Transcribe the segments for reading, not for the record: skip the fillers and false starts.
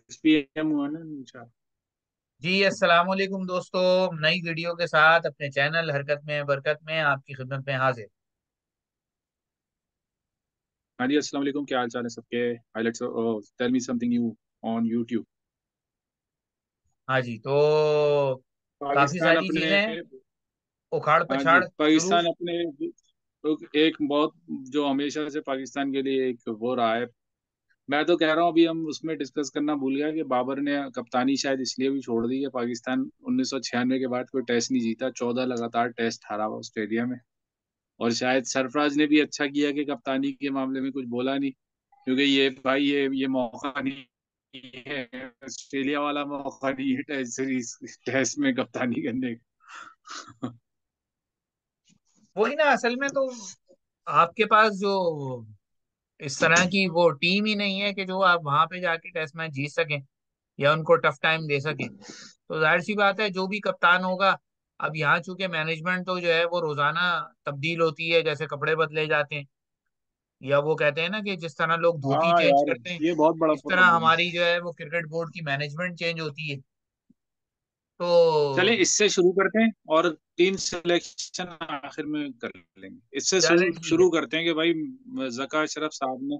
6 PM हुआ ना नीचा। जी अस्सलाम वालेकुम दोस्तों। नई वीडियो के साथ अपने चैनल हरकत में बरकत में आपकी खिदमत में हाजिर। हाँ जी, अस्सलाम वालेकुम। क्या हाल चाल है सबके? Highlights, tell me something new on YouTube. हाँ जी, तो काफी पाकिस्तान सारी अपने। चीजें उखाड़ हाँ जी, पछाड़ शुरू। पाकिस्तान अपने। एक बहुत, जो हमेशा से पाकिस्तान के लिए एक वो रहा है। मैं तो कह रहा हूँ, अभी हम उसमें डिस्कस करना भूल गया कि बाबर ने कप्तानी शायद इसलिए भी छोड़ दी है। पाकिस्तान 1996 के बाद कोई टेस्ट नहीं जीता, 14 लगातार टेस्ट हारा हुआ ऑस्ट्रेलिया में। और शायद सरफराज ने भी अच्छा किया कि कप्तानी के मामले में कुछ बोला नहीं, क्योंकि ये भाई ये मौका नहीं है, ऑस्ट्रेलिया वाला मौका नहीं है टेस्ट सीरीज, टेस्ट में कप्तानी करने का। वही ना, असल में तो आपके पास जो इस तरह की वो टीम ही नहीं है कि जो आप वहां पे जाके टेस्ट मैच जीत सकें या उनको टफ टाइम दे सकें। तो जाहिर सी बात है जो भी कप्तान होगा। अब यहाँ चूंकि मैनेजमेंट तो जो है वो रोजाना तब्दील होती है, जैसे कपड़े बदले जाते हैं, या वो कहते हैं ना कि जिस तरह लोग धोती हाँ चेंज यार, करते हैं, ये बहुत बड़ा इस तरह प्रॉब्लम है। हमारी जो है वो क्रिकेट बोर्ड की मैनेजमेंट चेंज होती है। तो चले इससे शुरू करते हैं और टीम सिलेक्शन आखिर में कर लेंगे। इससे चले शुरू ठीक है। शुरू करते हैं कि भाई जका अशरफ साहब ने,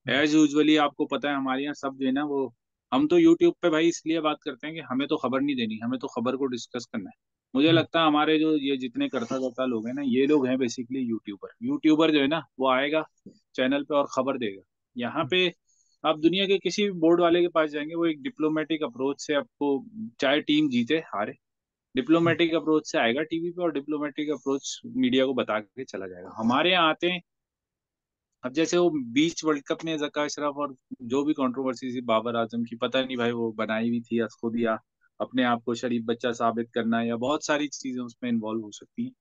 एज यूजुअली आपको पता है हमारे यहाँ सब जो है ना वो, हम तो यूट्यूब पे भाई इसलिए बात करते हैं कि हमें तो खबर नहीं देनी, हमें तो खबर को डिस्कस करना है। मुझे हम्म, लगता है हमारे जो ये जितने करता धरता लोग हैं ना, ये लोग हैं बेसिकली यूट्यूबर। यूट्यूबर जो है ना वो आएगा चैनल पे और खबर देगा। यहाँ हम्म, पे आप दुनिया के किसी भी बोर्ड वाले के पास जाएंगे, वो एक डिप्लोमेटिक अप्रोच से आपको, चाहे टीम जीते हारे, हम्म, डिप्लोमेटिक अप्रोच से आएगा टीवी पे और डिप्लोमेटिक अप्रोच मीडिया को बता के चला जाएगा। हमारे यहाँ आते हैं, अब जैसे वो बीच वर्ल्ड कप में जका अशरफ और जो भी कंट्रोवर्सी थी बाबर आजम की, पता नहीं भाई वो बनाई हुई थी या खुद, या अपने आप को शरीफ बच्चा साबित करना, या बहुत सारी चीजें उसमें इन्वॉल्व हो सकती हैं।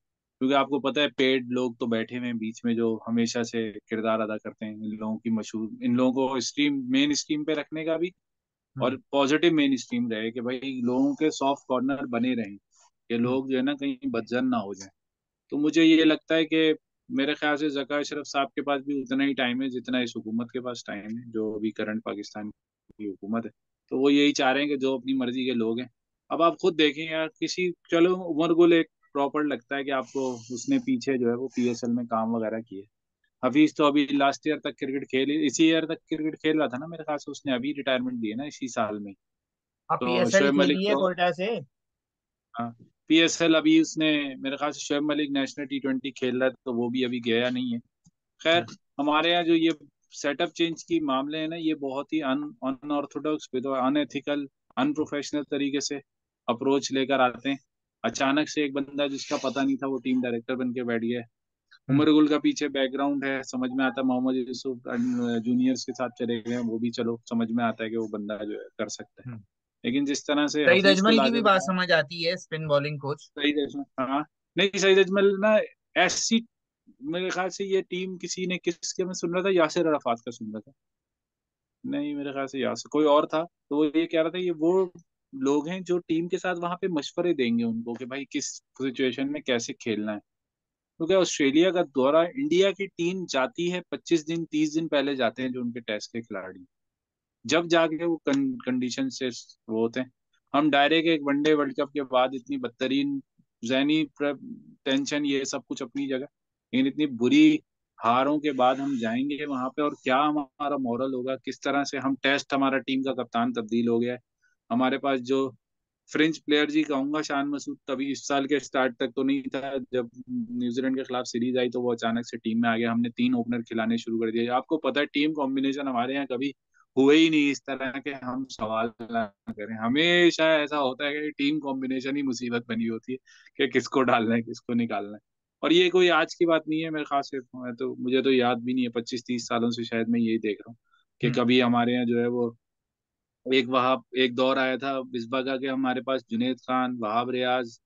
क्योंकि आपको पता है पेड लोग तो बैठे हुए हैं बीच में, जो हमेशा से किरदार अदा करते हैं इन लोगों की मशहूर, इन लोगों को स्ट्रीम मेन स्ट्रीम पे रखने का भी, हम्म, और पॉजिटिव मेन स्ट्रीम रहे कि भाई लोगों के सॉफ्ट कॉर्नर बने रहें, कि हम्म, लोग जो है ना कहीं बदजन ना हो जाए। तो मुझे ये लगता है कि मेरे ख्याल से जका अशरफ साहब के पास भी उतना ही टाइम है जितना इस हुकूमत के पास टाइम है, जो अभी करंट पाकिस्तान की हुकूमत है। तो वो यही चाह रहे हैं कि जो अपनी मर्जी के लोग हैं। अब आप खुद देखें यार, किसी, चलो उमर गुल एक प्रॉपर लगता है कि आपको, उसने पीछे जो है वो पीएसएल में काम वगैरह किए। हफीज तो अभी लास्ट ईयर तक क्रिकेट खेल, इसी ईयर तक क्रिकेट खेल रहा था ना मेरे ख्याल से, उसने अभी रिटायरमेंट दी है ना इसी साल में। आप तो पीएसएल शोएब मलिक खेली है तो, कोयटा से। हाँ, पीएसएल अभी उसने, मेरे ख्याल से शोएब मलिक नेशनल T20 खेल रहा है, तो वो भी अभी गया नहीं है। खैर, हम्म, हमारे यहाँ जो ये सेटअप चेंज की मामले हैं ना, ये बहुत ही अनऑर्थोडॉक्स, तो अनएथिकल, अनप्रोफेशनल तरीके से अप्रोच लेकर आते हैं। अचानक से एक बंदा जिसका पता नहीं था वो टीम डायरेक्टर बन के बैठ गया है। हम्म, उमर गुल का पीछे बैकग्राउंड है, समझ में आता है। मोहम्मद यूसुफ जूनियर्स के साथ चले गए हैं, वो भी चलो समझ में आता है कि वो बंदा जो है कर सकता है। हम्म। लेकिन जिस तरह से सईद हफीज को अजमल ला की भी बात देना, समझ आती है, spin bowling coach. Saeed Ajmal, हाँ, नहीं सईद अजमल ना, ऐसी, मेरे ख्याल से ये टीम किसी ने, किसके मैं सुन रहा था, यासिर अराफात का सुन रहा था। नहीं, मेरे ख्याल से यासिर कोई और था। तो वो ये कह रहा था, ये वो लोग हैं जो टीम के साथ वहां पे मशवरे देंगे उनको कि भाई किस सिचुएशन में कैसे खेलना है। क्योंकि ऑस्ट्रेलिया का दौरा इंडिया की टीम जाती है 25 दिन 30 दिन पहले जाते हैं जो उनके टेस्ट के खिलाड़ी, जब जाके वो कंडीशन से वो होते हैं। हम डायरेक्ट एक वनडे वर्ल्ड कप के बाद इतनी बदतरीन जहनी टेंशन, ये सब कुछ अपनी जगह, लेकिन इतनी बुरी हारों के बाद हम जाएंगे वहां पे, और क्या हमारा मॉरल होगा, किस तरह से हम टेस्ट, हमारा टीम का कप्तान तब्दील हो गया है। हमारे पास जो फ्रेंच प्लेयर जी कहूंगा, शान मसूद, तभी इस साल के स्टार्ट तक तो नहीं था, जब न्यूजीलैंड के खिलाफ सीरीज आई तो वो अचानक से टीम में आ गया, हमने 3 ओपनर खिलाने शुरू कर दिए। आपको पता है टीम कॉम्बिनेशन हमारे यहाँ कभी हुए ही नहीं इस तरह के, हम सवाल ना करें, हमेशा ऐसा होता है कि टीम कॉम्बिनेशन ही मुसीबत बनी होती है कि किसको डालना है किसको निकालना है। और ये कोई आज की बात नहीं है मेरे खास से, मैं तो, मुझे तो याद भी नहीं है, 25 30 सालों से शायद मैं यही देख रहा हूँ कि हम्म। कभी हमारे यहाँ जो है वो, एक वहाब, एक दौर आया था मिसबा का कि हमारे पास जुनेद खान, वहाब रियाज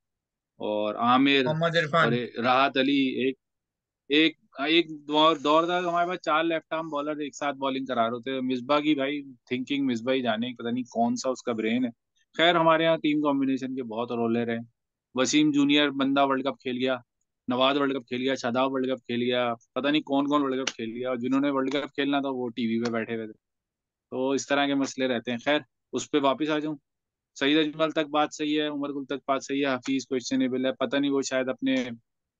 और आमिर मोहम्मद और इरफान। राहत अली, एक एक एक दौर था कि हमारे पास 4 लेफ्ट आर्म बॉलर एक साथ बॉलिंग करा रहे थे। मिसबा की भाई थिंकिंग, मिसबा ही जाने, पता नहीं कौन सा उसका ब्रेन है। खैर, हमारे यहाँ टीम कॉम्बिनेशन के बहुत रोले रहे। वसीम जूनियर बंदा वर्ल्ड कप खेल गया, नवाज वर्ल्ड कप खेल गया, शादाब वर्ल्ड कप खेल गया, पता नहीं कौन कौन वर्ल्ड कप खेल गया, और जिन्होंने वर्ल्ड कप खेलना था वो टीवी पे बैठे हुए थे। तो इस तरह के मसले रहते हैं। खैर, उस पे वापस आ जाऊं। सईद अजमल तक बात सही है, उमर गुल तक बात सही है, हफीज क्वेश्चनेबल है, पता नहीं वो शायद अपने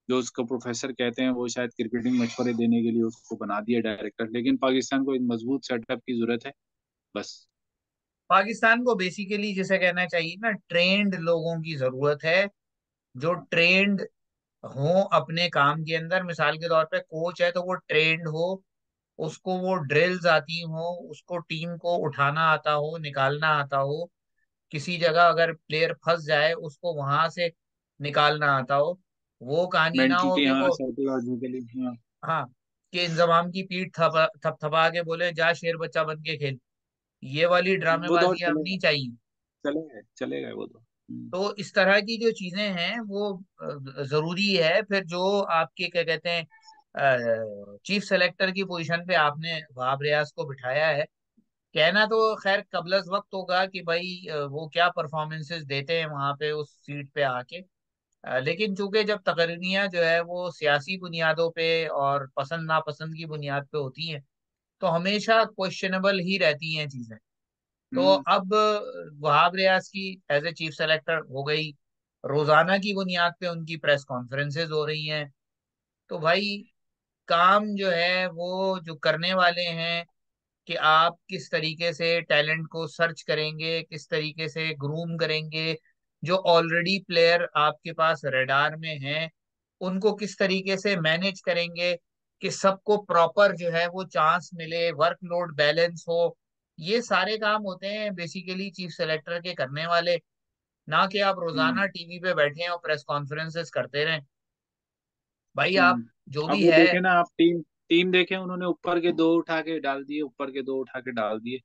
जो उसको प्रोफेसर कहते हैं वो शायद क्रिकेटिंग मशवरे देने के लिए उसको बना दिया डायरेक्टर, लेकिन पाकिस्तान को एक मजबूत सेटअप की जरूरत है बस। पाकिस्तान को बेसिकली जिसे कहना चाहिए ना, ट्रेंड लोगों की जरूरत है, जो ट्रेंड हो अपने काम के अंदर। मिसाल के तौर पे कोच है तो वो ट्रेंड हो, उसको वो ड्रिल्स आती हो, उसको टीम को उठाना आता हो, निकालना आता हो, किसी जगह अगर प्लेयर फंस जाए उसको वहां से निकालना आता हो। वो कहानी ना हो मेंटली कि हाँ, वो, साइकोलॉजिकली हाँ। हाँ, कि इंजमाम की पीठ थपथपा के बोले जा शेर बच्चा बन के खेल। ये वाली वो दौर ड्रामेबाजी अब चलेगा, नहीं चाहिए। चलेगा चलेगा वो तो। तो इस तरह की जो चीजें हैं वो जरूरी है। फिर जो आपके क्या कहते हैं, चीफ सेलेक्टर की पोजीशन पे आपने वहाब रियाज को बिठाया है, कहना तो खैर कबलस वक्त होगा कि भाई वो क्या परफॉर्मेंसेस देते हैं वहां पे उस सीट पे आके। लेकिन चूंकि जब तकरीरियां जो है वो सियासी बुनियादों पे और पसंद नापसंद की बुनियाद पे होती हैं, तो हमेशा क्वेश्चनेबल ही रहती हैं चीजें। तो हम्म अब वहाब रियाज की एज ए चीफ सेलेक्टर हो गई, रोजाना की बुनियाद पे उनकी प्रेस कॉन्फ्रेंसेज हो रही हैं। तो भाई काम जो है वो जो करने वाले हैं कि आप किस तरीके से टैलेंट को सर्च करेंगे, किस तरीके से ग्रूम करेंगे, जो ऑलरेडी प्लेयर आपके पास रडार में हैं उनको किस तरीके से मैनेज करेंगे कि सबको प्रॉपर जो है वो चांस मिले, वर्कलोड बैलेंस हो। ये सारे काम होते हैं बेसिकली चीफ सेलेक्टर के करने वाले, ना कि आप रोजाना हम्म टीवी पे बैठे हैं और प्रेस कॉन्फ्रेंसेस करते रहें। भाई आप जो अब भी वो है। देखे ना आप, टीम टीम देखे उन्होंने ऊपर के दो उठा के डाल दिए, ऊपर के दो उठा के डाल दिए।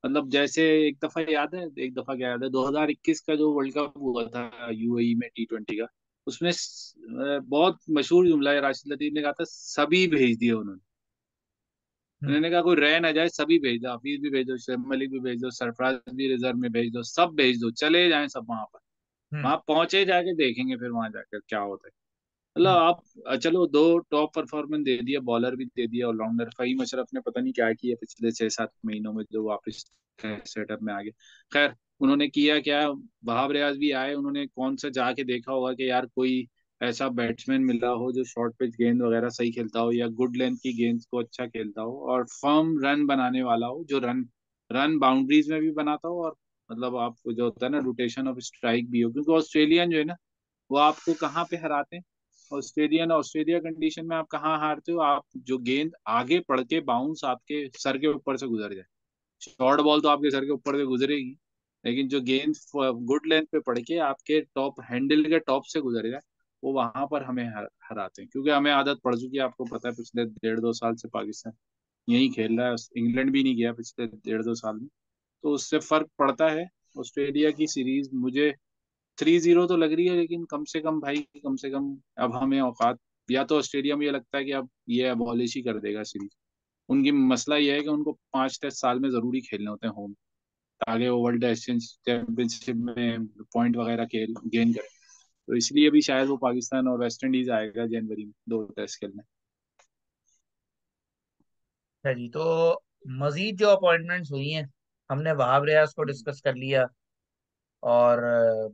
मतलब जैसे एक दफा याद है, एक दफा क्या याद है, 2021 का जो वर्ल्ड कप हुआ था यूएई में T20 का, उसमें बहुत मशहूर जुमला है, राशिद लतीफ ने कहा था सभी भेज दिए उन्होंने। हम्म, उन्होंने कहा कोई रह ना जाए, सभी भेज दो, हफीज भी भेज दो, शोएब मलिक भी भेज दो, सरफराज भी रिजर्व में भेज दो, सब भेज दो, चले जाएं सब वहां पर। हम्म, वहां पहुंचे जाके देखेंगे फिर वहां जाकर क्या होता है। मतलब हम्म, आप चलो दो टॉप परफॉर्मेंस दे दिया, बॉलर भी दे दिया, ऑलराउंडर फहीम अशरफ ने पता नहीं क्या किया पिछले 6-7 महीनों में जो वापस सेटअप में आ गए। खैर, उन्होंने किया क्या, वहाब रियाज भी आए, उन्होंने कौन सा जाके देखा होगा कि यार कोई ऐसा बैट्समैन मिला हो जो शॉर्ट पिच गेंद वगैरह सही खेलता हो या गुड लेंथ की गेंद को अच्छा खेलता हो और फर्म रन बनाने वाला हो, जो रन रन बाउंड्रीज में भी बनाता हो, और मतलब आपको जो होता है ना रोटेशन ऑफ स्ट्राइक भी हो, क्योंकि ऑस्ट्रेलियन जो है ना वो आपको कहाँ पे हराते हैं, ऑस्ट्रेलियन ऑस्ट्रेलिया कंडीशन में आप कहाँ हारते हो, आप जो गेंद आगे पड़ के बाउंस आपके सर के ऊपर से गुजर जाए। शॉर्ट बॉल तो आपके सर के ऊपर से गुजरेगी, लेकिन जो गेंद गुड लेंथ पे पड़ के आपके टॉप हैंडल के टॉप से गुजर जाए, वो वहां पर हमें हराते हैं, क्योंकि हमें आदत पड़ चुकी है, आपको पता है पिछले 1.5-2 साल से पाकिस्तान यही खेल रहा है, इंग्लैंड भी नहीं गया पिछले 1.5-2 साल में। तो उससे फर्क पड़ता है। ऑस्ट्रेलिया की सीरीज मुझे 3-0 तो लग रही है, लेकिन कम से कम भाई, कम से कम अब हमें औकात, या तो ऑस्ट्रेलिया में ये लगता है कि अब ये अबॉलिश ही कर देगा सीरीज। उनकी मसला ये है कि उनको 5 टेस्ट साल में जरूरी खेलने होते हैं होम, ताकि वो वर्ल्ड टेस्ट चैंपियनशिप में पॉइंट वगैरह गेन करें। तो इसलिए भी शायद वो पाकिस्तान और वेस्ट इंडीज आएगा जनवरी में 2 टेस्ट खेलने। है जी। तो मजीद जो अपॉइंटमेंट्स हुई हैं, हमने वहाब रियाज को डिस्कस कर लिया, और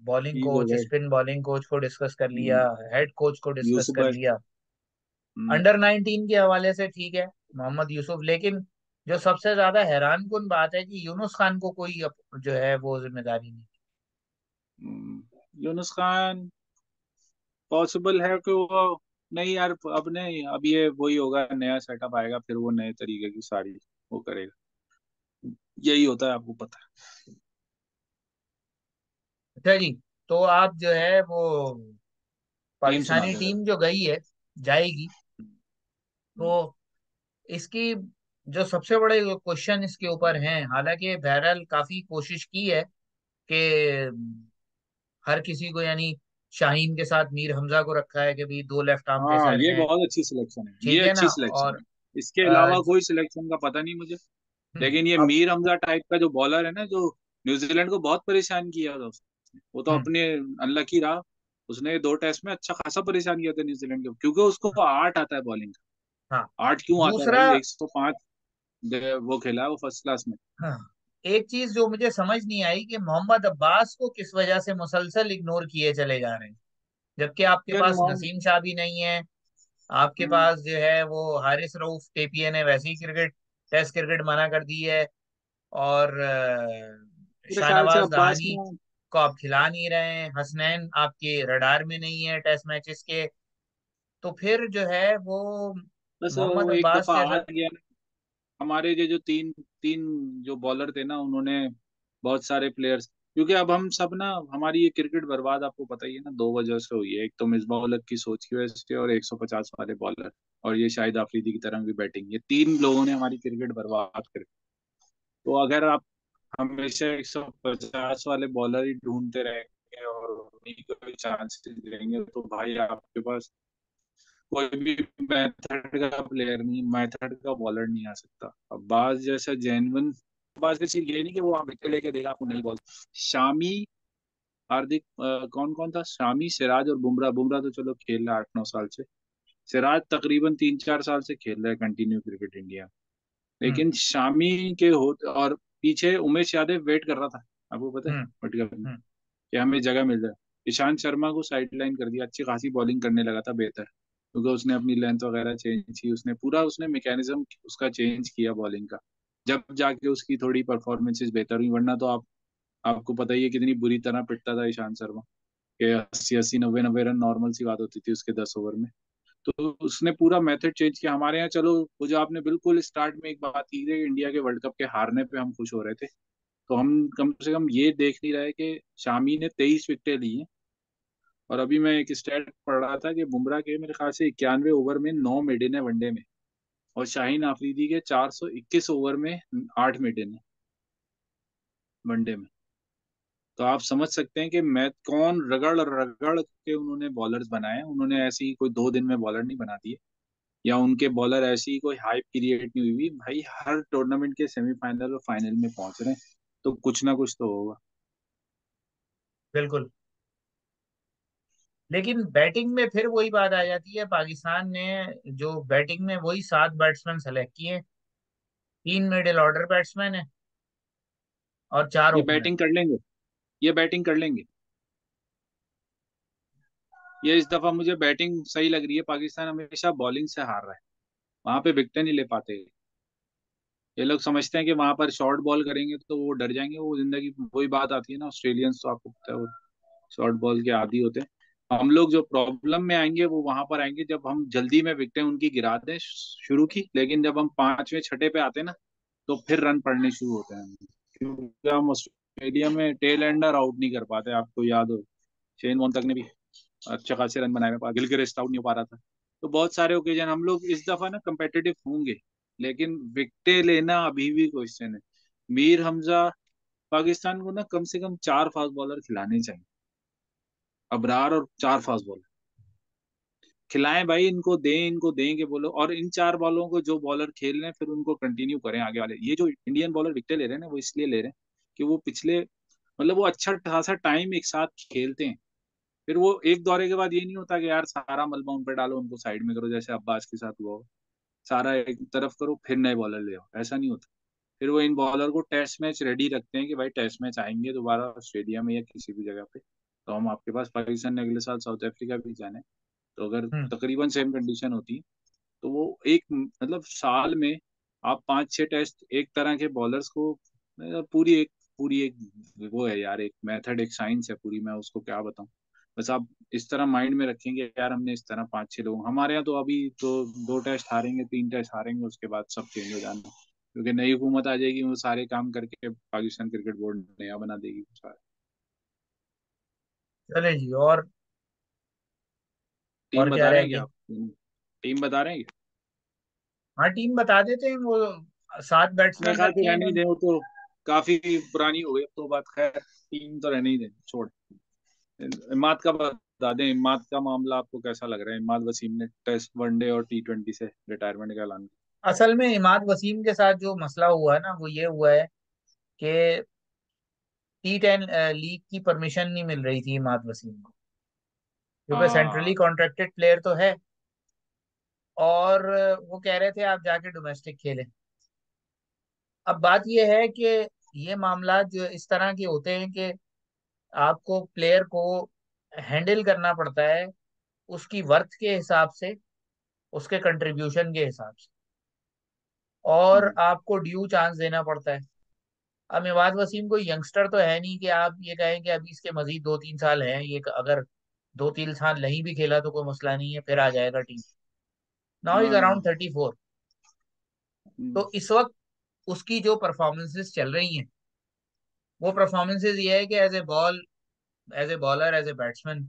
बॉलिंग ठीक हो कोच, गए। स्पिन बॉलिंग कोच को डिस्कस कर लिया, हम्म, हेड कोच को डिस्कस यूसुफ कर भाई। लिया। हम्म, अंडर 19 के हवाले से ठीक है, मोहम्मद यूसुफ। लेकिन जो सबसे ज्यादा हैरान कुन बात है कि यूनुस खान को कोई जो है वो जिम्मेदारी नहीं। यूनुस खान पॉसिबल है कि वो, नहीं यार अब नहीं, अब ये वही होगा, नया सेटअप आएगा फिर वो नए तरीके की सारी वो करेगा, यही होता है, आपको पता है। अच्छा जी। तो आप जो है वो टीम सुना पाकिस्तानी दे टीम जरा। जो गई है, जाएगी, हम्म, तो इसकी जो सबसे बड़े क्वेश्चन इसके ऊपर हैं, हालांकि बहरहाल काफी कोशिश की है कि हर किसी को, यानी शाहीन के साथ मीर हमजा को रखा है कि भाई दो लेफ्ट आर्म हाँ पेसर ये हैं। बहुत अच्छी सिलेक्शन है, ये ठीक है अच्छी ना। सिलेक्शन और है। इसके अ, अलावा कोई सिलेक्शन का पता नहीं मुझे। लेकिन ये अब मीर हमजा टाइप का जो बॉलर है ना, जो न्यूजीलैंड को बहुत परेशान किया था उसने, वो तो हम्म, अपने अनलकी रहा। उसने 2 टेस्ट में अच्छा खासा परेशान किया था न्यूजीलैंड को, क्योंकि उसको 8 आता है बॉलिंग हाँ। का। 8 क्यों आता है दूसरा, भाई, 105 वो खेला है वो फर्स्ट क्लास में। हाँ, एक चीज जो मुझे समझ नहीं आई कि मोहम्मद अब्बास को किस वजह से मुसलसल इग्नोर किए चले जा रहे हैं, जबकि आपके यार पास नसीम शाह भी नहीं है, आपके हम्म, पास जो है वो हारिस रऊफ टेपीए ने वैसे ही क्रिकेट, टेस्ट क्रिकेट मना कर दी है, और मेरे ख्याल से शाहनवाज अब्बास दहानी में, को आप खिला नहीं रहे हैं, हसनैन आपके रडार में नहीं है टेस्ट मैचेस के, तो फिर जो है वो बस मोहम्मद वो एक अब्बास दफा आ जैसा। गया ना। हमारे ये जो तीन तीन जो बॉलर थे ना, उन्होंने बहुत सारे प्लेयर्स, क्योंकि अब हम सब ना, हमारी ये क्रिकेट बर्बाद आपको पता ही है ना, दो वजह से हुई है। एक तो मिसबाह उल हक की सोच की वजह से, और 150 वाले बॉलर, और ये शाहिद अफरीदी की तरह की बैटिंग, ये तीन लोगों ने हमारी क्रिकेट बर्बाद कर। तो अगर आप हमेशा 150 वाले बॉलर ही ढूंढते रहेंगे और उन्हीं को भी चांसेस देंगे, तो भाई आपके पास कोई भी मेथड का प्लेयर नहीं, मेथड का बॉलर नहीं आ सकता। अब बाज जैसा जेन्युइन, बाज की चीज ये नहीं कि वो आप विकेट लेके देगा आपको नहीं बॉल। शामी, हार्दिक, कौन कौन था, शामी, सिराज और बुमराह। बुमराह तो चलो खेल रहा है 8-9 साल से। सिराज तकरीबन 3-4 साल से खेल रहा है कंटिन्यू क्रिकेट इंडिया। हम्म। लेकिन शामी के हो, और पीछे उमेश यादव वेट कर रहा था, आपको पता है, हम्म। वर्ल्ड कप में, हम्म। कि हमें जगह मिल जाए। ईशांत शर्मा को साइडलाइन कर दिया, अच्छी खासी बॉलिंग करने लगा था बेहतर, क्योंकि उसने अपनी लेंथ वगैरह चेंज की, उसने पूरा उसने मैकेनिज्म उसका चेंज किया बॉलिंग का, जब जाके उसकी थोड़ी परफॉर्मेंसेस बेहतर हुई। वरना तो आपको पता ही है कितनी बुरी तरह पिटता था ईशांत शर्मा, कि 80-80, 90-90 रन नॉर्मल सी बात होती थी उसके 10 ओवर में। तो उसने पूरा मेथड चेंज किया हमारे यहाँ। चलो, वो जो आपने बिल्कुल स्टार्ट में एक बात की थी, इंडिया के वर्ल्ड कप के हारने पे हम खुश हो रहे थे, तो हम कम से कम ये देख नहीं रहे कि शामी ने 23 विकेटें ली हैं। और अभी मैं एक स्टैट पढ़ रहा था कि बुमराह के मेरे ख्याल से 91 ओवर में 9 मेडन है वनडे में, और शाहीन आफरीदी के 421 ओवर में 8 मेडन है वनडे में। तो आप समझ सकते हैं कि मैं कौन रगड़ रगड़ के उन्होंने बॉलर्स बनाए हैं। उन्होंने ऐसे ही कोई 2 दिन में बॉलर नहीं बना दिए, या उनके बॉलर ऐसी ही कोई हाइप क्रिएट नहीं हुई हुई। भाई हर टूर्नामेंट के सेमीफाइनल और फाइनल में पहुंच रहे हैं, तो कुछ ना कुछ तो होगा। बिल्कुल। लेकिन बैटिंग में फिर वही बात आ जाती है, पाकिस्तान ने जो बैटिंग में वही 7 बैट्समैन सेलेक्ट किए, 3 मिडिल ऑर्डर बैट्समैन है और 4 ओपनर। ये बैटिंग कर लेंगे, ये बैटिंग कर लेंगे। ये इस दफा मुझे बैटिंग सही लग रही है। पाकिस्तान हमेशा बॉलिंग से हार रहा है, वहां पे विकेट नहीं ले पाते। ये लोग समझते हैं कि वहां पर शॉर्ट बॉल करेंगे तो वो डर जाएंगे। वो जिंदगी वही बात आती है ना, ऑस्ट्रेलियंस तो आपको पता है वो शॉर्ट बॉल के आदी होते हैं। हम लोग जो प्रॉब्लम में आएंगे वो वहां पर आएंगे जब हम जल्दी में विकेटें उनकी गिरा दें शुरू की, लेकिन जब हम पांचवें छठे पे आते हैं ना, तो फिर रन पड़ने शुरू होते हैं। क्योंकि हम ऑस्ट्रेलिया में टेल एंडर आउट नहीं कर पाते, आपको याद हो, शेन वॉन तक ने भी अच्छे खासे रन बनाए हुए, गिलक्रिस्ट आउट नहीं हो पा रहा था। तो बहुत सारे ओकेजन हम लोग इस दफा ना कंपेटिटिव होंगे, लेकिन विकेटें लेना अभी भी क्वेश्चन है। मीर हमजा, पाकिस्तान को ना कम से कम 4 फास्ट बॉलर खिलाने चाहिए, अबरार और 4 फास्ट बॉलर खिलाएं भाई, इनको दें, इनको देंगे बोलो। और इन 4 बॉलों को जो बॉलर खेल रहे हैं फिर उनको कंटिन्यू करें आगे वाले। ये जो इंडियन बॉलर विकेट ले रहे हैं ना, वो इसलिए ले रहे हैं कि वो पिछले, मतलब वो अच्छा खासा टाइम एक साथ खेलते हैं। फिर वो एक दौरे के बाद ये नहीं होता कि यार सारा मलबा उन पर डालो, उनको साइड में करो, जैसे अब्बास के साथ हुआ हो। सारा एक तरफ करो फिर नए बॉलर ले आओ, ऐसा नहीं होता। फिर वो इन बॉलर को टेस्ट मैच रेडी रखते हैं कि भाई टेस्ट मैच आएंगे दोबारा ऑस्ट्रेलिया में या किसी भी जगह पे, तो हम आपके पास, पाकिस्तान ने अगले साल साउथ अफ्रीका भी जाना है, तो अगर हम्म। तकरीबन सेम कंडीशन होती तो वो एक, मतलब साल में आप 5-6 टेस्ट एक तरह के बॉलर्स को, पूरी एक वो है यार, एक मेथड, एक साइंस है पूरी, मैं उसको क्या बताऊं। बस आप इस तरह माइंड में रखेंगे यार, हमने इस तरह 5-6 लोग, हमारे यहाँ तो अभी तो 2 टेस्ट हारेंगे, 3 टेस्ट हारेंगे, उसके बाद सब चेंज हो जाना, क्योंकि नई हुकूमत आ जाएगी, वो सारे काम करके पाकिस्तान क्रिकेट बोर्ड नया बना देगी सारा। चले जी, और टीम क्या बता रहे रह हैं क्या गया। आप? टीम बता रहे हैं क्या? हाँ, टीम बता देते हैं वो, सात मेरे बैट्समैन ख्याल रखे से हैं रहने ही इन्होंने। दें, वो तो काफी पुरानी हो गई अब तो बात, खैर टीम तो रहने ही दें, छोड़। इमाद का बता दें, इमाद का मामला आपको कैसा लग रहा है? इमाद वसीम ने टेस्ट, वनडे और T20 से रिटायरमेंट का ऐलान असल में इमाद वसीम के साथ जो मसला हुआ है ना, वो ये हुआ है कि T10 लीग की परमिशन नहीं मिल रही थी इमाद वसीम को, किया। क्योंकि सेंट्रली कॉन्ट्रैक्टेड प्लेयर तो है, और वो कह रहे थे आप जाके डोमेस्टिक खेलें। अब बात यह है कि ये मामला जो इस तरह के होते हैं कि आपको प्लेयर को हैंडल करना पड़ता है उसकी वर्थ के हिसाब से, उसके कंट्रीब्यूशन के हिसाब से, और हम्म, आपको ड्यू चांस देना पड़ता है। अब मेवात वसीम कोई यंगस्टर तो है नहीं कि आप ये कहें कि अभी इसके मजीद 2-3 साल हैं, ये अगर 2-3 साल नहीं भी खेला तो कोई मसला नहीं है, फिर आ जाएगा टीम। नाउ इज ना ना। अराउंड 34। हम्म, तो इस वक्त उसकी जो परफॉर्मेंसेस चल रही हैं, वो परफॉर्मेंसेस ये है कि as a bowler, as a batsman,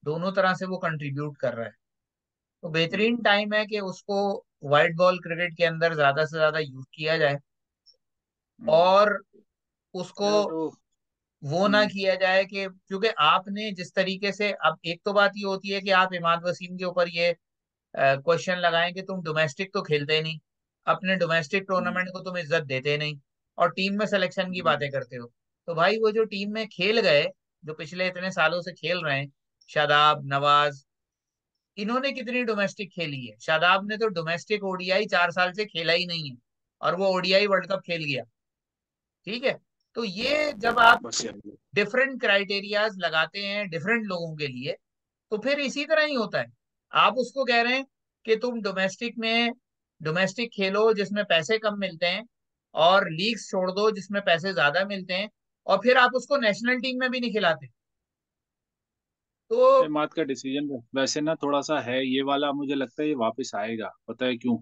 दोनों तरह से वो कंट्रीब्यूट कर रहा है। तो हम्म, बेहतरीन टाइम है कि उसको वाइट बॉल क्रिकेट के अंदर ज्यादा से ज्यादा यूज किया जाए, हम्म। और उसको यार तो वो ना हम्म, किया जाए कि, क्योंकि आपने जिस तरीके से, अब एक तो बात ये होती है कि आप इमाद वसीम के ऊपर ये क्वेश्चन लगाएं कि तुम डोमेस्टिक तो खेलते नहीं, अपने डोमेस्टिक हम्म, टूर्नामेंट को तुम इज्जत देते नहीं, और टीम में सिलेक्शन की हम्म, बातें करते हो। तो भाई वो जो टीम में खेल गए, जो पिछले इतने सालों से खेल रहे हैं, शादाब, नवाज, इन्होंने कितनी डोमेस्टिक खेली है? शादाब ने तो डोमेस्टिक ओडीआई 4 साल से खेला ही नहीं है, और वो ओडीआई वर्ल्ड कप खेल गया। ठीक है। तो ये जब आप बस यार। डिफरेंट क्राइटेरियाज लगाते हैं डिफरेंट लोगों के लिए, तो फिर इसी तरह ही होता है। आप उसको कह रहे हैं कि तुम डोमेस्टिक खेलो जिसमें पैसे कम मिलते हैं, और लीग्स छोड़ दो जिसमें पैसे ज्यादा मिलते हैं, और फिर आप उसको नेशनल टीम में भी नहीं खिलाते। तो मात का डिसीजन वैसे ना थोड़ा सा है ये वाला, मुझे लगता है ये वापस आएगा, पता है क्यों?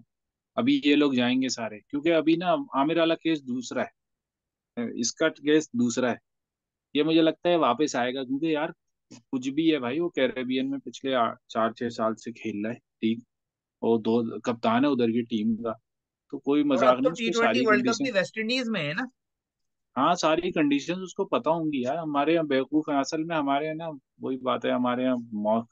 अभी ये लोग जाएंगे सारे, क्योंकि अभी ना आमिर वाला केस दूसरा है, इसका केस दूसरा है। ये मुझे लगता है वापस आएगा, क्योंकि यार कुछ भी है भाई, वो कैरेबियन में पिछले 4-6 साल से खेल रहा है, ठीक। और दो कप्तान है उधर की टीम का, तो कोई और अब मजाक तो नहीं, टी उसको ट्वेंटी सारी वर्ल्ड कप कंडीशन। भी वेस्ट इंडीज में है ना। हाँ, सारी कंडीशंस उसको पता होंगी यार, हमारे यहाँ बेवकूफ है असल में, हमारे यहाँ ना वही बात है, हमारे यहाँ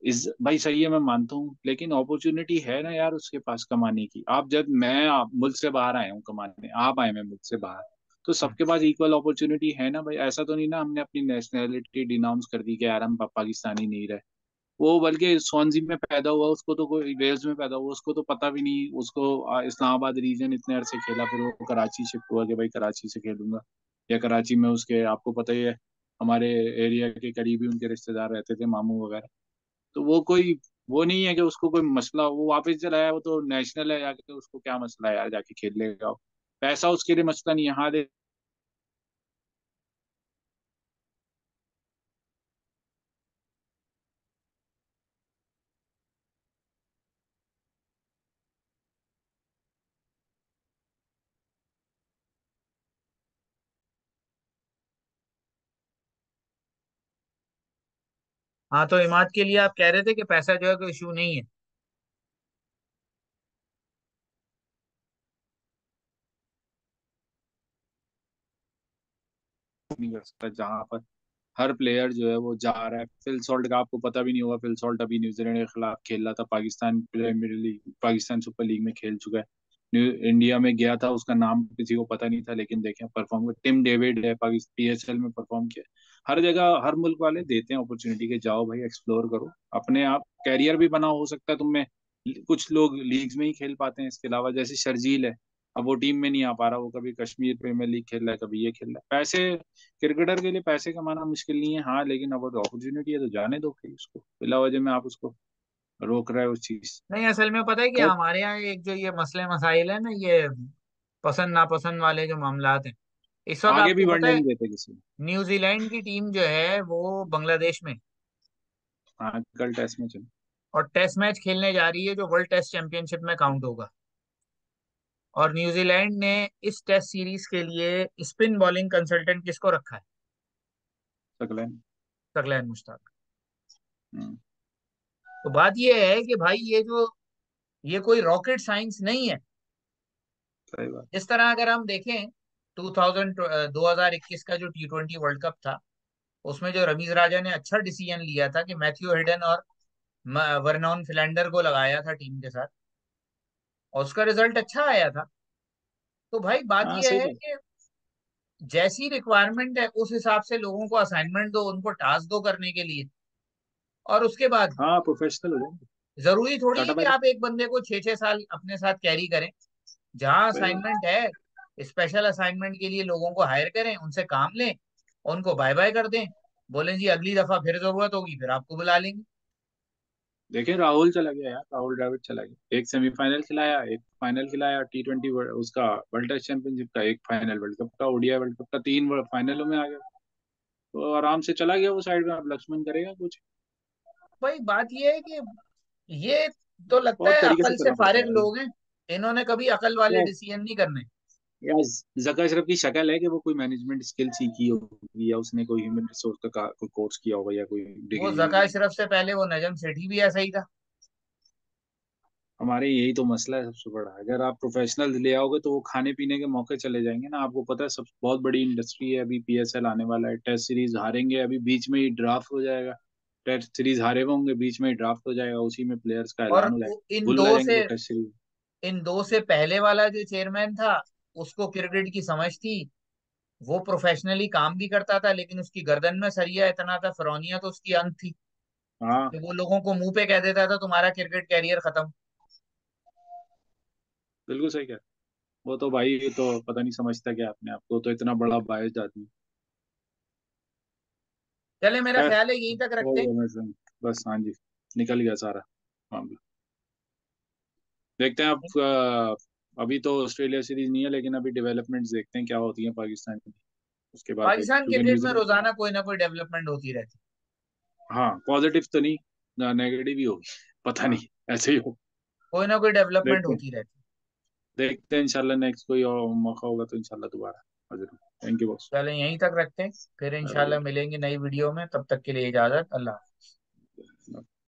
इस भाई सही है, मैं मानता हूँ, लेकिन अपॉर्चुनिटी है ना यार उसके पास कमाने की। आप जब मैं आप मुल्क से बाहर आया हूँ कमाने, आप आए मैं मुल्क से बाहर, तो सबके पास इक्वल अपॉर्चुनिटी है ना भाई। ऐसा तो नहीं ना हमने अपनी नेशनैलिटी डिनाउंस कर दी कि यार हम पाकिस्तानी नहीं रहे। वो बल्कि स्वानजी में पैदा हुआ, उसको तो कोई वेल्स में पैदा हुआ, उसको तो पता भी नहीं, उसको इस्लामाबाद रीजन इतने अरसे खेला, फिर वो कराची शिफ्ट हुआ कि भाई कराची से खेलूंगा, या कराची में उसके आपको पता ही है, हमारे एरिया के करीब ही उनके रिश्तेदार रहते थे, मामू वगैरह। तो वो कोई वो नहीं है कि उसको कोई मसला हो, वो वापस चला है, वो तो नेशनल है, जाके उसको क्या मसला है यार, जाके खेल लेगा। पैसा उसके लिए मसला नहीं है, हाँ। हाँ, तो इमाद के लिए आप कह रहे थे कि पैसा जो है कोई इशू नहीं है। नहीं कर सकता जहाँ पर हर प्लेयर जो है वो जा रहा है। फिल सॉल्ट का आपको पता भी नहीं होगा, फिल सॉल्ट अभी न्यूजीलैंड के खिलाफ खेल रहा था, Pakistan premier league, Pakistan super league में खेल चुका है। इंडिया में गया था, उसका नाम किसी को पता नहीं था, लेकिन देखें परफॉर्म कर, टिम डेविड है, पाकिस्तान पीएसएल में परफॉर्म किया। हर जगह हर मुल्क वाले देते हैं अपॉर्चुनिटी के, जाओ भाई एक्सप्लोर करो अपने आप, कैरियर भी बना हो सकता है तुम में। कुछ लोग लीग्स में ही खेल पाते हैं, इसके अलावा जैसे शर्जील है, अब वो टीम में नहीं आ पा रहा, वो कभी कश्मीर प्रीमियर लीग खेल रहा है, कभी ये खेल रहा है। पैसे, क्रिकेटर के लिए पैसे कमाना मुश्किल नहीं है, हाँ, लेकिन अब अपॉर्चुनिटी है तो जाने दो भाई उसको, बिला वजह में आप उसको रोक रहे हो उस चीज। नहीं, असल में पता है कि कर हमारे यहाँ एक जो ये मसले मसाइल है ना, ये पसंद नापसंद वाले जो मामलात हैं, इस वक्त आगे भी आपको पता बढ़ने है नहीं देते किसी को। न्यूजीलैंड की टीम जो है वो बांग्लादेश में, हाँ, कल टेस्ट में चलो। और टेस्ट मैच खेलने जा रही है जो वर्ल्ड टेस्ट चैंपियनशिप में काउंट होगा। और न्यूजीलैंड ने इस टेस्ट सीरीज के लिए स्पिन बॉलिंग कंसल्टेंट किसको रखा है? सकले। तगलैन मुश्ताक। हम्म, तो बात ये है कि भाई ये कोई रॉकेट साइंस नहीं है। सही बात। इस तरह अगर हम देखें 2021 का जो T20 वर्ल्ड कप था, उसमें जो रमीज राजा ने अच्छा डिसीजन लिया था कि मैथ्यू हेडन और वर्नॉन फिलेंडर को लगाया था टीम के साथ, और उसका रिजल्ट अच्छा आया था। तो भाई बात हाँ यह सही है बात। कि जैसी रिक्वायरमेंट है उस हिसाब से लोगों को असाइनमेंट दो, उनको टास्क दो करने के लिए, और उसके बाद हाँ, प्रोफेशनल हो जाए। जरूरी थोड़ी है टाटा कि बाय बाय। आप एक बंदे को 6-6 साल अपने साथ कैरी करें। जहां सही बात। असाइनमेंट है स्पेशल असाइनमेंट के लिए लोगों को हायर करें, उनसे काम लें, उनको बाय बाय कर दें, बोलें जी अगली दफा फिर जरूरत होगी फिर आपको बुला लेंगे। देखें, राहुल चला गया यार, राहुल द्रविड़ चला गया, एक सेमीफाइनल खिलाया, एक फाइनल खिलाया T20 उसका वर्ल्ड टेस्ट चैंपियनशिप का, एक फाइनल वर्ल्ड कप का, ओडीआई वर्ल्ड कप का, तीन फाइनलों में आ गया। तो आराम से चला गया वो साइड में, अब लक्ष्मण करेगा कुछ। भाई बात ये है कि ये तो लगता बहुत है तरीके से अकल से करना पड़ता फारिग है लोग हैं, इन्होंने कभी अकल वाले यार। डिसीजन नहीं करने। यार, जका अशरफ की शक्ल है कि वो कोई मैनेजमेंट स्किल सीखी होगी, या उसने कोई ह्यूमन रिसोर्स का कोई कोर्स किया होगा, या कोई वो डिग्री ली जका होगी। अशरफ से पहले वो नजम सेठी भी ऐसा ही था। हमारे यही तो मसला है सबसे बड़ा, अगर आप प्रोफेशनल ले आओगे तो वो खाने पीने के मौके चले जाएंगे ना। आपको पता है, सब बहुत बड़ी इंडस्ट्री है, अभी PSL आने वाला है, टेस्ट सीरीज हारेंगे, अभी बीच में ही ड्राफ्ट हो जाएगा। टेस्ट सीरीज हारे हुए होंगे, बीच में ही ड्राफ्ट हो जाएगा, उसी में प्लेयर्स का और ऐलान हो जाएगा, इन भूलना दो जाएंगे से वो टेस्ट सीरीज। इन दो से पहले वाला जो चेयरमैन था, उसको क्रिकेट की समझ थी, वो प्रोफेशनली काम भी करता था, लेकिन उसकी गर्दन में सरिया इतना था, फिरौनिया तो उसकी अंत थी, हाँ, कि वो लोगों को मुंह पे कह देता था तुम्हारा क्रिकेट कैरियर खत्म। बिल्कुल सही कह रहे हैं। वो तो भाई, ये तो पता नहीं समझता क्या अपने आप को, तो इतना बड़ा बायस आदमी। चले, मेरा खैर, ख्याल है यहीं तक वो रखते हैं। बस, हाँ जी, निकल गया सारा मामला। देखते हैं अब। अभी तो ऑस्ट्रेलिया सीरीज नहीं है, लेकिन अभी डेवलपमेंट्स देखते हैं क्या होती है पाकिस्तान की, उसके बाद देख, पाकिस्तान क्योंकि क्रिकेट में न्यूजीलैंड। रोजाना कोई ना कोई डेवलपमेंट होती रहती हाँ, पॉजिटिव तो नहीं, नेगेटिव ही होगी, पता है। हाँ, नहीं, ऐसे ही हो। कोई ना कोई डेवलपमेंट देखते हैं, होती रहती देखते हैं, इंशाल्लाह नेक्स्ट कोई और मौका होगा तो इंशाल्लाह दोबारा हाजिर हूँ। Thank you boss. है। चले, यहीं तक रखते हैं, फिर इंशाल्लाह मिलेंगे नई वीडियो में, तब तक के लिए इजाजत, अल्लाह हाफ़िज़।